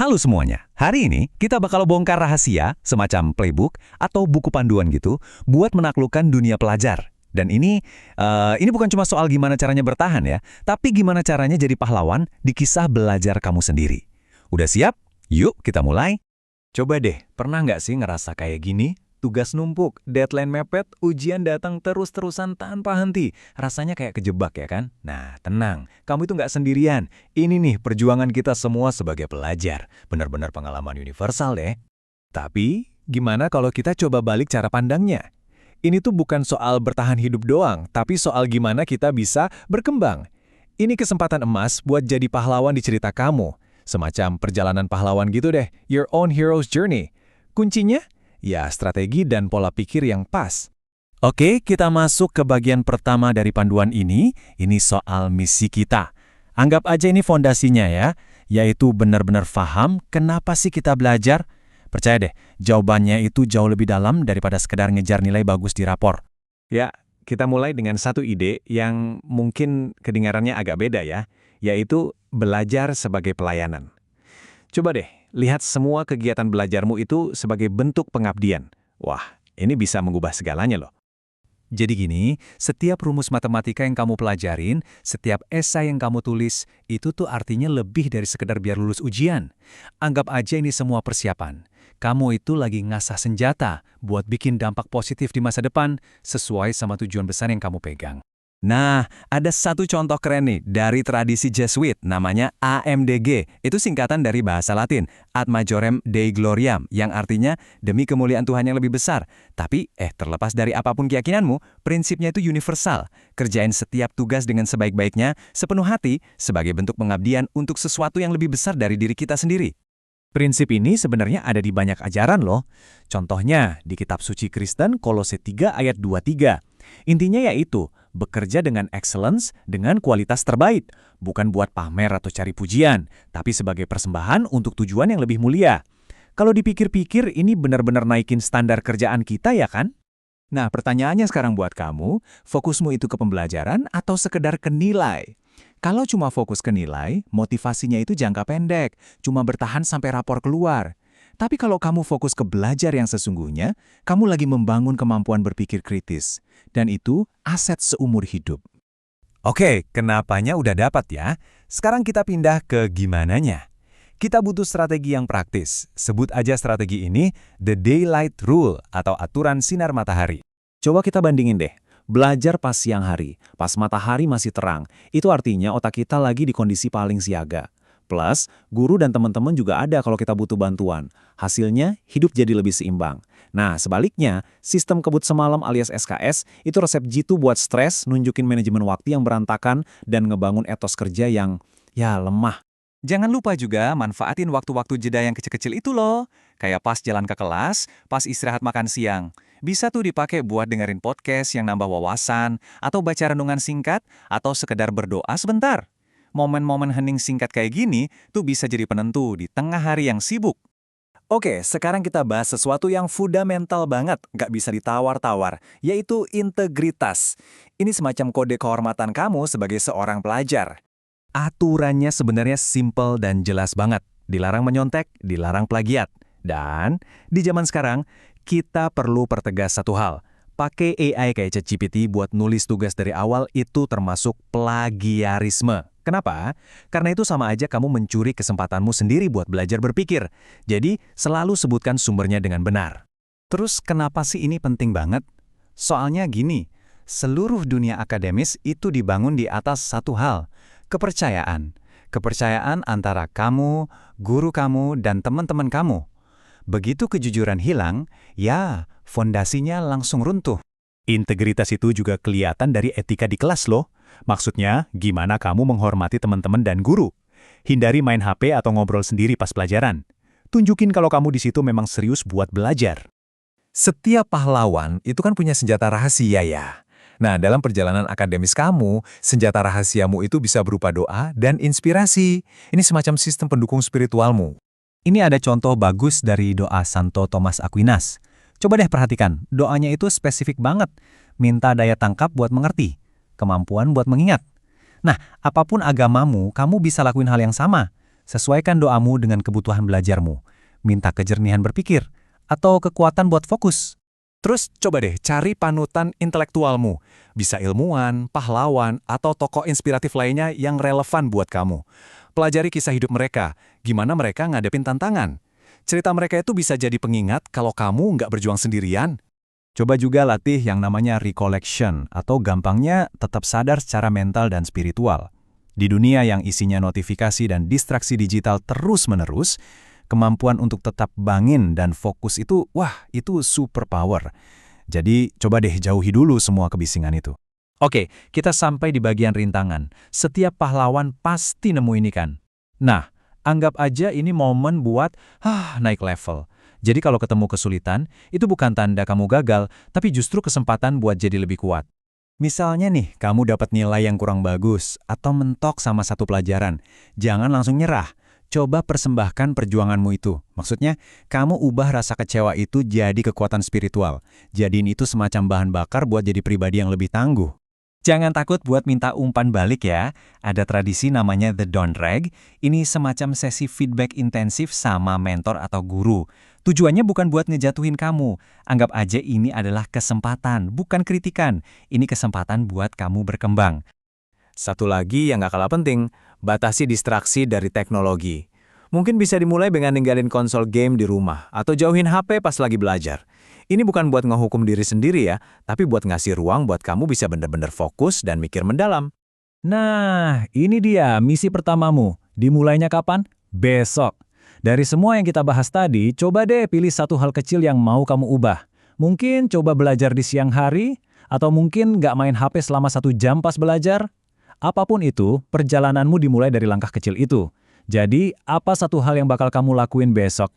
Halo semuanya, hari ini kita bakal bongkar rahasia, semacam playbook atau buku panduan gitu, buat menaklukkan dunia pelajar. Dan ini bukan cuma soal gimana caranya bertahan ya, tapi gimana caranya jadi pahlawan di kisah belajar kamu sendiri. Udah siap? Yuk kita mulai. Coba deh, pernah nggak sih ngerasa kayak gini? Tugas numpuk, deadline mepet, ujian datang terus-terusan tanpa henti. Rasanya kayak kejebak ya kan? Nah, tenang. Kamu itu nggak sendirian. Ini nih perjuangan kita semua sebagai pelajar. Benar-benar pengalaman universal deh. Tapi, gimana kalau kita coba balik cara pandangnya? Ini tuh bukan soal bertahan hidup doang, tapi soal gimana kita bisa berkembang. Ini kesempatan emas buat jadi pahlawan di cerita kamu. Semacam perjalanan pahlawan gitu deh, your own hero's journey. Kuncinya? Ya, strategi dan pola pikir yang pas. Oke, kita masuk ke bagian pertama dari panduan ini. Ini soal misi kita. Anggap aja ini fondasinya ya, yaitu benar-benar paham kenapa sih kita belajar. Percaya deh, jawabannya itu jauh lebih dalam daripada sekedar ngejar nilai bagus di rapor. Ya, kita mulai dengan satu ide yang mungkin kedengarannya agak beda ya, yaitu belajar sebagai pelayanan. Coba deh, lihat semua kegiatan belajarmu itu sebagai bentuk pengabdian. Wah, ini bisa mengubah segalanya loh. Jadi gini, setiap rumus matematika yang kamu pelajarin, setiap esai yang kamu tulis, itu tuh artinya lebih dari sekedar biar lulus ujian. Anggap aja ini semua persiapan. Kamu itu lagi ngasah senjata buat bikin dampak positif di masa depan sesuai sama tujuan besar yang kamu pegang. Nah, ada satu contoh keren nih dari tradisi Jesuit, namanya AMDG. Itu singkatan dari bahasa Latin, Ad Majorem Dei Gloriam, yang artinya demi kemuliaan Tuhan yang lebih besar. Tapi, terlepas dari apapun keyakinanmu, prinsipnya itu universal. Kerjain setiap tugas dengan sebaik-baiknya, sepenuh hati, sebagai bentuk pengabdian untuk sesuatu yang lebih besar dari diri kita sendiri. Prinsip ini sebenarnya ada di banyak ajaran loh. Contohnya, di kitab suci Kristen Kolose 3 ayat 23. Intinya yaitu, bekerja dengan excellence dengan kualitas terbaik, bukan buat pamer atau cari pujian, tapi sebagai persembahan untuk tujuan yang lebih mulia. Kalau dipikir-pikir, ini benar-benar naikin standar kerjaan kita ya kan? Nah, pertanyaannya sekarang buat kamu, fokusmu itu ke pembelajaran atau sekedar ke nilai? Kalau cuma fokus ke nilai, motivasinya itu jangka pendek, cuma bertahan sampai rapor keluar. Tapi kalau kamu fokus ke belajar yang sesungguhnya, kamu lagi membangun kemampuan berpikir kritis. Dan itu aset seumur hidup. Oke, kenapanya udah dapat ya? Sekarang kita pindah ke gimananya. Kita butuh strategi yang praktis. Sebut aja strategi ini The Daylight Rule atau aturan sinar matahari. Coba kita bandingin deh. Belajar pas siang hari, pas matahari masih terang. Itu artinya otak kita lagi di kondisi paling siaga. Plus, guru dan teman-teman juga ada kalau kita butuh bantuan. Hasilnya, hidup jadi lebih seimbang. Nah, sebaliknya, sistem kebut semalam alias SKS itu resep jitu buat stres, nunjukin manajemen waktu yang berantakan, dan ngebangun etos kerja yang, lemah. Jangan lupa juga manfaatin waktu-waktu jeda yang kecil-kecil itu loh. Kayak pas jalan ke kelas, pas istirahat makan siang. Bisa tuh dipakai buat dengerin podcast yang nambah wawasan, atau baca renungan singkat, atau sekedar berdoa sebentar. Momen-momen hening singkat kayak gini tuh bisa jadi penentu di tengah hari yang sibuk. Oke, sekarang kita bahas sesuatu yang fundamental banget, nggak bisa ditawar-tawar, yaitu integritas. Ini semacam kode kehormatan kamu sebagai seorang pelajar. Aturannya sebenarnya simple dan jelas banget. Dilarang menyontek, dilarang plagiat. Dan di zaman sekarang, kita perlu pertegas satu hal. Pakai AI kayak ChatGPT buat nulis tugas dari awal itu termasuk plagiarisme. Kenapa? Karena itu sama aja kamu mencuri kesempatanmu sendiri buat belajar berpikir. Jadi, selalu sebutkan sumbernya dengan benar. Terus, kenapa sih ini penting banget? Soalnya gini, seluruh dunia akademis itu dibangun di atas satu hal, kepercayaan. Kepercayaan antara kamu, guru kamu, dan teman-teman kamu. Begitu kejujuran hilang, fondasinya langsung runtuh. Integritas itu juga kelihatan dari etika di kelas loh. Maksudnya, gimana kamu menghormati teman-teman dan guru. Hindari main HP atau ngobrol sendiri pas pelajaran. Tunjukin kalau kamu di situ memang serius buat belajar. Setiap pahlawan itu kan punya senjata rahasia ya. Nah, dalam perjalanan akademis kamu, senjata rahasiamu itu bisa berupa doa dan inspirasi. Ini semacam sistem pendukung spiritualmu. Ini ada contoh bagus dari doa Santo Thomas Aquinas. Coba deh perhatikan, doanya itu spesifik banget. Minta daya tangkap buat mengerti, kemampuan buat mengingat. Nah, apapun agamamu, kamu bisa lakuin hal yang sama. Sesuaikan doamu dengan kebutuhan belajarmu. Minta kejernihan berpikir, atau kekuatan buat fokus. Terus coba deh cari panutan intelektualmu. Bisa ilmuwan, pahlawan, atau tokoh inspiratif lainnya yang relevan buat kamu. Pelajari kisah hidup mereka, gimana mereka ngadepin tantangan. Cerita mereka itu bisa jadi pengingat kalau kamu nggak berjuang sendirian. Coba juga latih yang namanya recollection, atau gampangnya tetap sadar secara mental dan spiritual. Di dunia yang isinya notifikasi dan distraksi digital terus-menerus, kemampuan untuk tetap bangin dan fokus itu, itu superpower. Jadi, coba deh jauhi dulu semua kebisingan itu. Oke, kita sampai di bagian rintangan. Setiap pahlawan pasti nemu ini kan. Nah, anggap aja ini momen buat naik level. Jadi kalau ketemu kesulitan, itu bukan tanda kamu gagal, tapi justru kesempatan buat jadi lebih kuat. Misalnya nih, kamu dapat nilai yang kurang bagus, atau mentok sama satu pelajaran. Jangan langsung nyerah. Coba persembahkan perjuanganmu itu. Maksudnya, kamu ubah rasa kecewa itu jadi kekuatan spiritual. Jadiin itu semacam bahan bakar buat jadi pribadi yang lebih tangguh. Jangan takut buat minta umpan balik ya. Ada tradisi namanya The Dawn Rag. Ini semacam sesi feedback intensif sama mentor atau guru. Tujuannya bukan buat ngejatuhin kamu. Anggap aja ini adalah kesempatan, bukan kritikan. Ini kesempatan buat kamu berkembang. Satu lagi yang gak kalah penting, batasi distraksi dari teknologi. Mungkin bisa dimulai dengan ninggalin konsol game di rumah, atau jauhin HP pas lagi belajar. Ini bukan buat ngehukum diri sendiri ya, tapi buat ngasih ruang buat kamu bisa benar-benar fokus dan mikir mendalam. Nah, ini dia misi pertamamu. Dimulainya kapan? Besok. Dari semua yang kita bahas tadi, coba deh pilih satu hal kecil yang mau kamu ubah. Mungkin coba belajar di siang hari, atau mungkin nggak main HP selama 1 jam pas belajar. Apapun itu, perjalananmu dimulai dari langkah kecil itu. Jadi, apa satu hal yang bakal kamu lakuin besok?